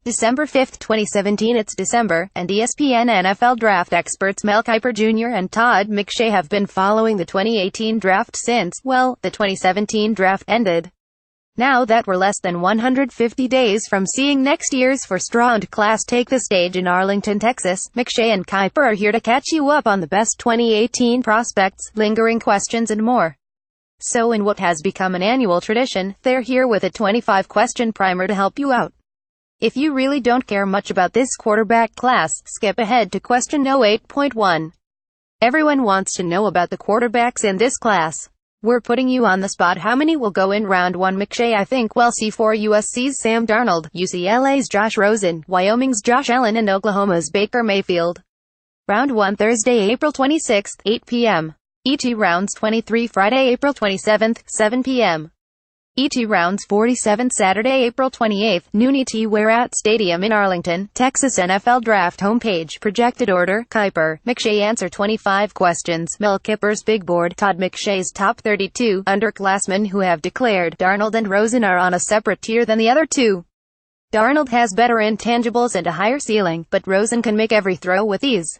December 5, 2017. It's December, and ESPN NFL draft experts Mel Kiper Jr. and Todd McShay have been following the 2018 draft since, well, the 2017 draft ended. Now that we're less than 150 days from seeing next year's first-round class take the stage in Arlington, Texas, McShay and Kiper are here to catch you up on the best 2018 prospects, lingering questions and more. So in what has become an annual tradition, they're here with a 25-question primer to help you out. If you really don't care much about this quarterback class, skip ahead to question 08.1. Everyone wants to know about the quarterbacks in this class. We're putting you on the spot. How many will go in round 1? McShay, I think we'll see 4: USC's Sam Darnold, UCLA's Josh Rosen, Wyoming's Josh Allen, and Oklahoma's Baker Mayfield. Round 1 Thursday, April 26, 8 p.m. ET rounds 23 Friday, April 27, 7 p.m. ET rounds 47 Saturday, April 28, noon ET. We're at Stadium in Arlington, Texas. NFL Draft homepage. Projected order. Kiper, McShay answer 25 questions. Mel Kiper's big board. Todd McShay's top 32 underclassmen who have declared. Darnold and Rosen are on a separate tier than the other two. Darnold has better intangibles and a higher ceiling, but Rosen can make every throw with ease.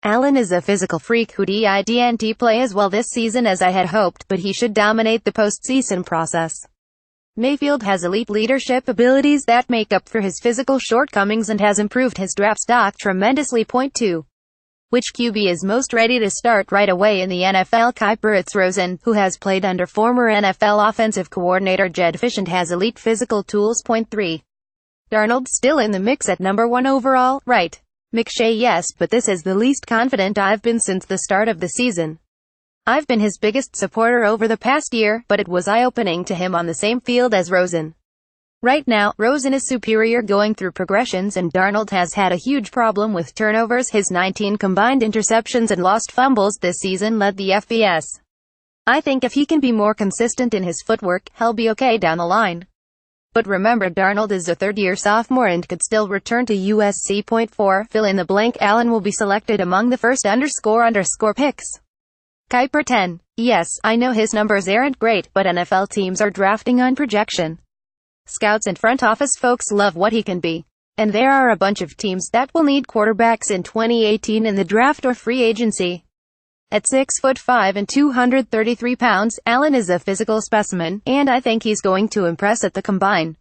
Allen is a physical freak who didn't play as well this season as I had hoped, but he should dominate the postseason process. Mayfield has elite leadership abilities that make up for his physical shortcomings and has improved his draft stock tremendously. Point 2. Which QB is most ready to start right away in the NFL? Kiper, it's Rosen, who has played under former NFL offensive coordinator Jed Fish and has elite physical tools. Point 3. Darnold's still in the mix at number 1 overall, right? McShay, yes, but this is the least confident I've been since the start of the season. I've been his biggest supporter over the past year, but it was eye-opening to him on the same field as Rosen. Right now, Rosen is superior going through progressions, and Darnold has had a huge problem with turnovers. His 19 combined interceptions and lost fumbles this season led the FBS. I think if he can be more consistent in his footwork, he'll be okay down the line. But remember, Darnold is a third-year sophomore and could still return to USC. Point 4. Fill in the blank. Allen will be selected among the first __ picks. Kiper 10. Yes, I know his numbers aren't great, but NFL teams are drafting on projection. Scouts and front office folks love what he can be. And there are a bunch of teams that will need quarterbacks in 2018 in the draft or free agency. At 6'5" and 233 pounds, Allen is a physical specimen, and I think he's going to impress at the combine.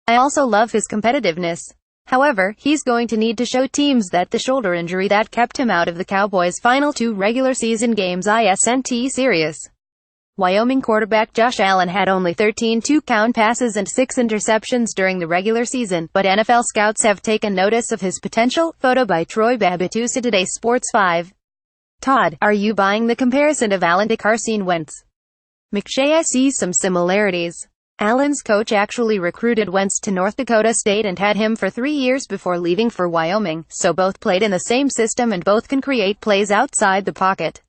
I also love his competitiveness. However, he's going to need to show teams that the shoulder injury that kept him out of the Cowboys' final 2 regular season games isn't serious. Wyoming quarterback Josh Allen had only 13 two-count passes and 6 interceptions during the regular season, but NFL scouts have taken notice of his potential. Photo by Troy Babitusa, Today Sports 5. Todd, are you buying the comparison of Allen to Carson Wentz? McShay, I see some similarities. Allen's coach actually recruited Wentz to North Dakota State and had him for 3 years before leaving for Wyoming, so both played in the same system and both can create plays outside the pocket.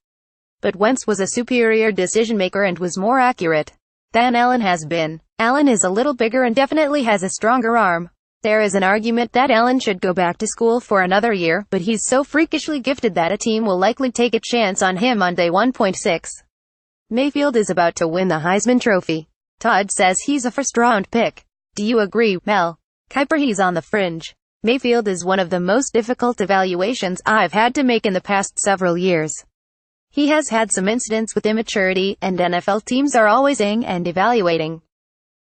But Wentz was a superior decision-maker and was more accurate than Allen has been. Allen is a little bigger and definitely has a stronger arm. There is an argument that Allen should go back to school for another year, but he's so freakishly gifted that a team will likely take a chance on him on day 1.6. Mayfield is about to win the Heisman Trophy. Todd says he's a first-round pick. Do you agree, Mel? Kiper, he's on the fringe. Mayfield is one of the most difficult evaluations I've had to make in the past several years. He has had some incidents with immaturity, and NFL teams are always and evaluating.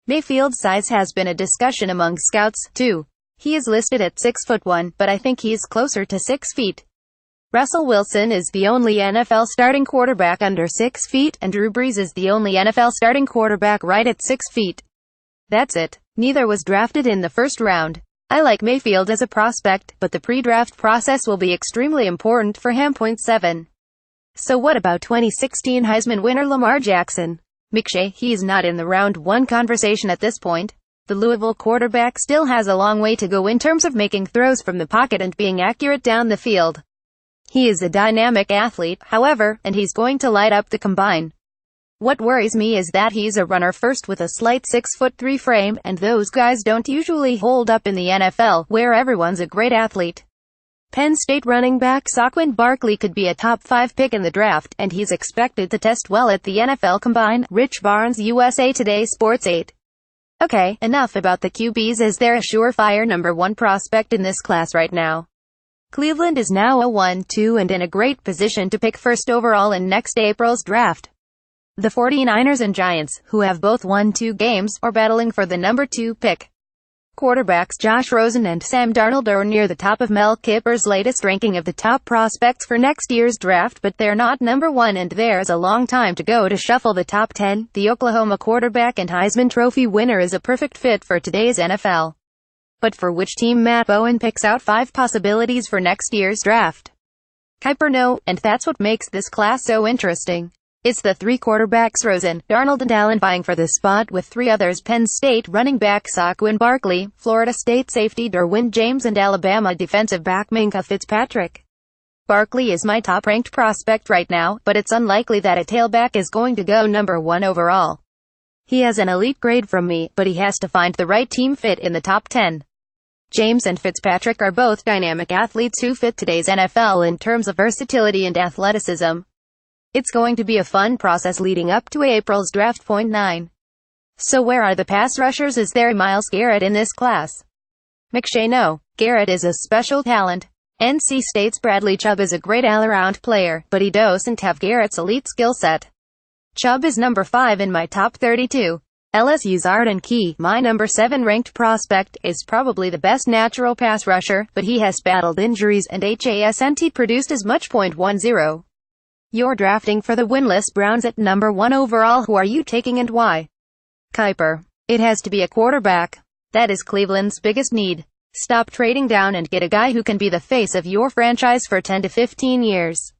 Mayfield's size has been a discussion among scouts, too. He is listed at 6'1", but I think he's closer to 6 feet. Russell Wilson is the only NFL starting quarterback under 6 feet, and Drew Brees is the only NFL starting quarterback right at 6 feet. That's it. Neither was drafted in the first round. I like Mayfield as a prospect, but the pre-draft process will be extremely important for him. Point 7. So what about 2016 Heisman winner Lamar Jackson? McShay, he's not in the round 1 conversation at this point. The Louisville quarterback still has a long way to go in terms of making throws from the pocket and being accurate down the field. He is a dynamic athlete, however, and he's going to light up the combine. What worries me is that he's a runner first with a slight 6'3" frame, and those guys don't usually hold up in the NFL, where everyone's a great athlete. Penn State running back Saquon Barkley could be a top 5 pick in the draft, and he's expected to test well at the NFL Combine. Rich Barnes, USA Today Sports 8. Okay, enough about the QBs. Is there a surefire number one prospect in this class right now? Cleveland is now a 1-2 and in a great position to pick first overall in next April's draft. The 49ers and Giants, who have both won 2 games, are battling for the number 2 pick. Quarterbacks Josh Rosen and Sam Darnold are near the top of Mel Kiper's latest ranking of the top prospects for next year's draft, but they're not number 1 and there's a long time to go to shuffle the top 10. The Oklahoma quarterback and Heisman Trophy winner is a perfect fit for today's NFL. But for which team? Matt Bowen picks out 5 possibilities for next year's draft. Kiper no, and that's what makes this class so interesting. It's the 3 quarterbacks Rosen, Darnold and Allen vying for the spot with 3 others: Penn State running back Saquon Barkley, Florida State safety Derwin James and Alabama defensive back Minkah Fitzpatrick. Barkley is my top-ranked prospect right now, but it's unlikely that a tailback is going to go number 1 overall. He has an elite grade from me, but he has to find the right team fit in the top 10. James and Fitzpatrick are both dynamic athletes who fit today's NFL in terms of versatility and athleticism. It's going to be a fun process leading up to April's draft. Point 9. So where are the pass rushers? Is there Myles Garrett in this class? McShay no. Garrett is a special talent. NC State's Bradley Chubb is a great all-around player, but he doesn't have Garrett's elite skill set. Chubb is number 5 in my top 32. LSU's Arden Key, my number 7 ranked prospect, is probably the best natural pass rusher, but he has battled injuries and hasn't produced as much. Point 10. You're drafting for the winless Browns at number 1 overall. Who are you taking and why? Kiper. It has to be a quarterback. That is Cleveland's biggest need. Stop trading down and get a guy who can be the face of your franchise for 10 to 15 years.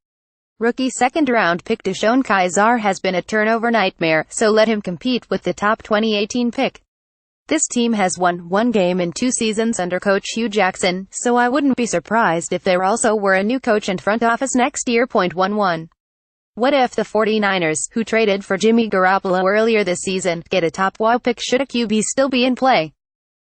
Rookie second-round pick Deshaun Kaiser has been a turnover nightmare, so let him compete with the top 2018 pick. This team has won 1 game in 2 seasons under coach Hugh Jackson, so I wouldn't be surprised if there also were a new coach and front office next year. Point 11. What if the 49ers, who traded for Jimmy Garoppolo earlier this season, get a top WO pick? Should a QB still be in play?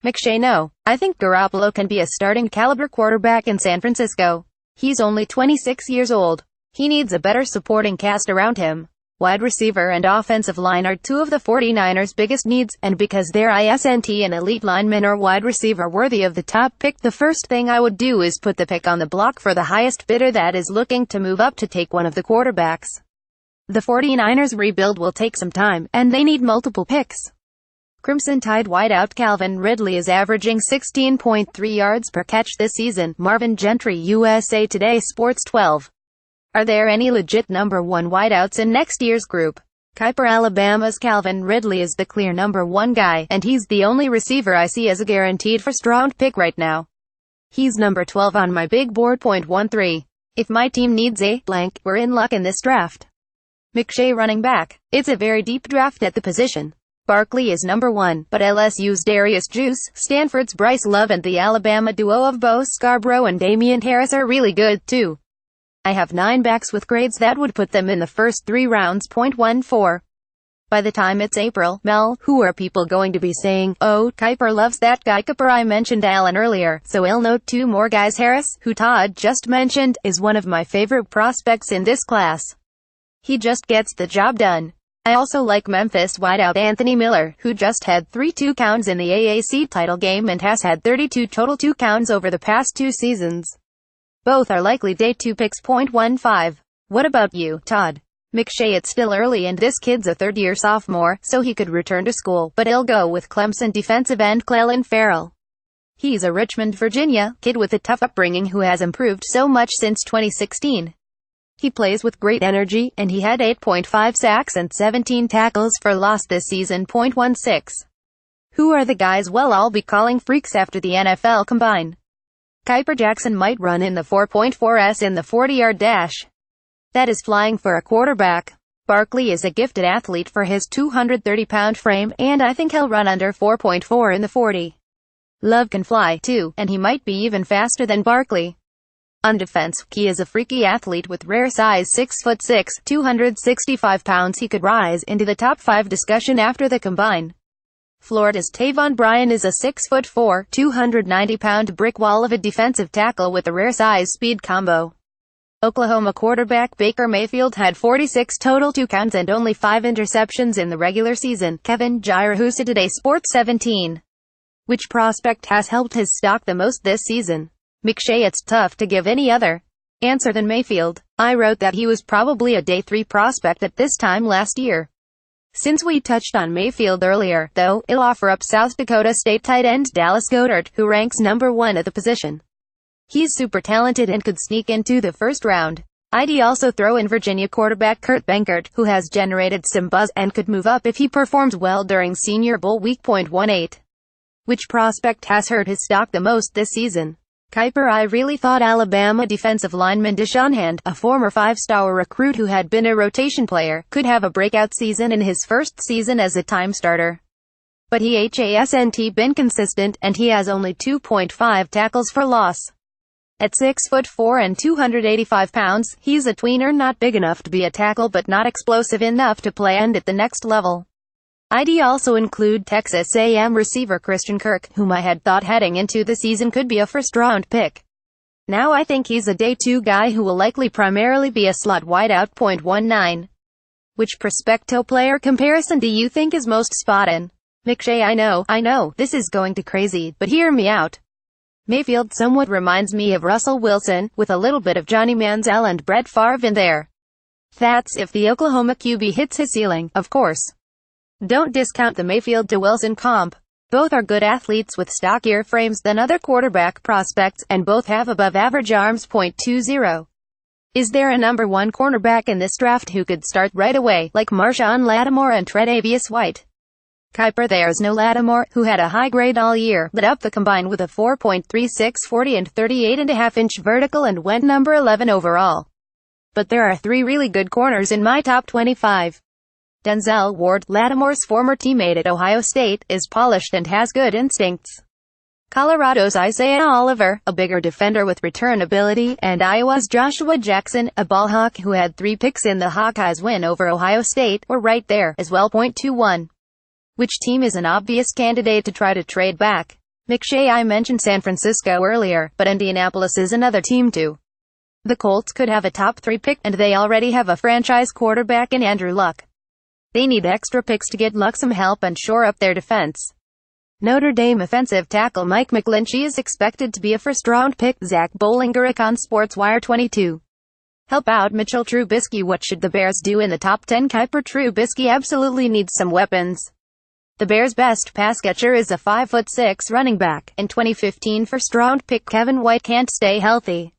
McShay no. I think Garoppolo can be a starting caliber quarterback in San Francisco. He's only 26 years old. He needs a better supporting cast around him. Wide receiver and offensive line are 2 of the 49ers' biggest needs, and because there isn't an elite lineman or wide receiver worthy of the top pick, the first thing I would do is put the pick on the block for the highest bidder that is looking to move up to take one of the quarterbacks. The 49ers rebuild will take some time, and they need multiple picks. Crimson Tide wideout Calvin Ridley is averaging 16.3 yards per catch this season. Marvin Gentry, USA Today Sports 12. Are there any legit number 1 wideouts in next year's group? Kiper. Alabama's Calvin Ridley is the clear number 1 guy, and he's the only receiver I see as a guaranteed first-round pick right now. He's number 12 on my big board. Point 13. If my team needs a blank, we're in luck in this draft. McShay running back. It's a very deep draft at the position. Barkley is number 1, but LSU's Darius Juice, Stanford's Bryce Love and the Alabama duo of Bo Scarborough and Damian Harris are really good too. I have 9 backs with grades that would put them in the first 3 rounds. Point 14. By the time it's April, Mel, who are people going to be saying, oh, Kiper loves that guy? Kiper. I mentioned Allen earlier, so I'll note 2 more guys. Harris, who Todd just mentioned, is one of my favorite prospects in this class. He just gets the job done. I also like Memphis wideout Anthony Miller, who just had 3 2-counts in the AAC title game and has had 32 total 2-counts over the past 2 seasons. Both are likely day 2 picks. Point 15. What about you, Todd McShay? It's still early and this kid's a 3rd-year sophomore, so he could return to school, but I'll go with Clemson defensive end Clelin Ferrell. He's a Richmond, Virginia kid with a tough upbringing who has improved so much since 2016. He plays with great energy, and he had 8.5 sacks and 17 tackles for loss this season. Point 16. Who are the guys? Well, I'll be calling freaks after the NFL Combine. Kiper. Jackson might run in the 4.4s in the 40-yard dash. That is flying for a quarterback. Barkley is a gifted athlete for his 230-pound frame, and I think he'll run under 4.4 in the 40. Love can fly, too, and he might be even faster than Barkley. On defense, Key is a freaky athlete with rare size. 6'6", 265 pounds. He could rise into the top 5 discussion after the combine. Florida's Taven Bryan is a 6'4", 290-pound brick wall of a defensive tackle with a rare size-speed combo. Oklahoma quarterback Baker Mayfield had 46 total touchdowns and only 5 interceptions in the regular season. Kevin Jair, who said today Sports 17. Which prospect has helped his stock the most this season? McShay: It's tough to give any other answer than Mayfield. I wrote that he was probably a day 3 prospect at this time last year. Since we touched on Mayfield earlier, though, I'll offer up South Dakota State tight end Dallas Goedert, who ranks number 1 at the position. He's super talented and could sneak into the first round. I'd also throw in Virginia quarterback Kurt Benkert, who has generated some buzz and could move up if he performs well during Senior Bowl week. 18. Which prospect has hurt his stock the most this season? Kiper: I really thought Alabama defensive lineman Deshaun Hand, a former 5-star recruit who had been a rotation player, could have a breakout season in his first season as a time starter. But he hasn't been consistent, and he has only 2.5 tackles for loss. At 6'4" and 285 pounds, he's a tweener, not big enough to be a tackle but not explosive enough to play end at the next level. I'd also include Texas A&M receiver Christian Kirk, whom I had thought heading into the season could be a first-round pick. Now I think he's a day 2 guy who will likely primarily be a slot wideout. 19. Which prospecto player comparison do you think is most spot-on? McShay: I know, this is going to crazy, but hear me out. Mayfield somewhat reminds me of Russell Wilson, with a little bit of Johnny Manziel and Brett Favre in there. That's if the Oklahoma QB hits his ceiling, of course. Don't discount the Mayfield to Wilson comp. Both are good athletes with stockier frames than other quarterback prospects, and both have above-average arms. 20. Is there a number 1 cornerback in this draft who could start right away, like Marshawn Lattimore and Tre'Davious White? Kiper: There's no Lattimore, who had a high grade all year, lit up the combine with a 4.36 40 and 38.5-inch vertical and went number 11 overall. But there are 3 really good corners in my top 25. Denzel Ward, Lattimore's former teammate at Ohio State, is polished and has good instincts. Colorado's Isaiah Oliver, a bigger defender with return ability, and Iowa's Joshua Jackson, a ballhawk who had 3 picks in the Hawkeyes' win over Ohio State, were right there as well. 21. Which team is an obvious candidate to try to trade back? McShay: I mentioned San Francisco earlier, but Indianapolis is another team too. The Colts could have a top 3 pick, and they already have a franchise quarterback in Andrew Luck. They need extra picks to get Luck some help and shore up their defense. Notre Dame offensive tackle Mike McGlinchey is expected to be a first-round pick. Zach Bollinger on SportsWire. 22. Help out Mitchell Trubisky: What should the Bears do in the top 10? Kiper: Trubisky absolutely needs some weapons. The Bears' best pass catcher is a 5'6" running back, and 2015 first-round pick Kevin White can't stay healthy.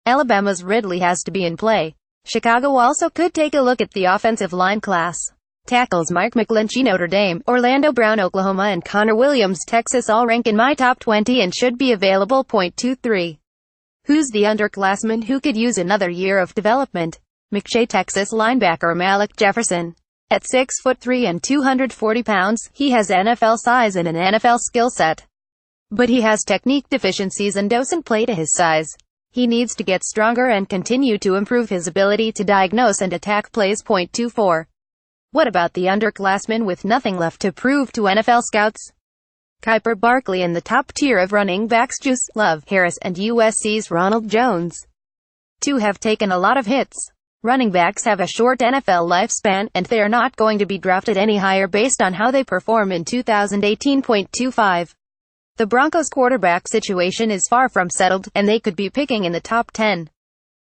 Alabama's Ridley has to be in play. Chicago also could take a look at the offensive line class. Tackles Mike McGlinchey Notre Dame, Orlando Brown Oklahoma, and Connor Williams Texas all rank in my top 20 and should be available. 23. Who's the underclassman who could use another year of development? McShay: Texas linebacker Malik Jefferson. At 6'3" and 240 pounds, he has NFL size and an NFL skill set. But he has technique deficiencies and doesn't play to his size. He needs to get stronger and continue to improve his ability to diagnose and attack plays. 24. What about the underclassmen with nothing left to prove to NFL scouts? Kiper: Barkley in the top tier of running backs, Juice, Love, Harris, and USC's Ronald Jones. 2 have taken a lot of hits. Running backs have a short NFL lifespan, and they are not going to be drafted any higher based on how they perform in 2018. 25. The Broncos' quarterback situation is far from settled, and they could be picking in the top 10.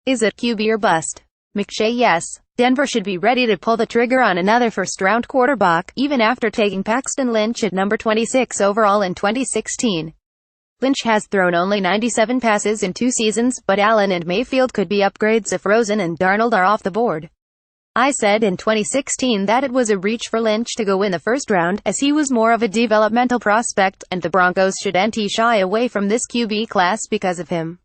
Is it QB or bust? McShay: Yes. Denver should be ready to pull the trigger on another first-round quarterback, even after taking Paxton Lynch at number 26 overall in 2016. Lynch has thrown only 97 passes in 2 seasons, but Allen and Mayfield could be upgrades if Rosen and Darnold are off the board. I said in 2016 that it was a reach for Lynch to go in the first round, as he was more of a developmental prospect, and the Broncos shouldn't shy away from this QB class because of him.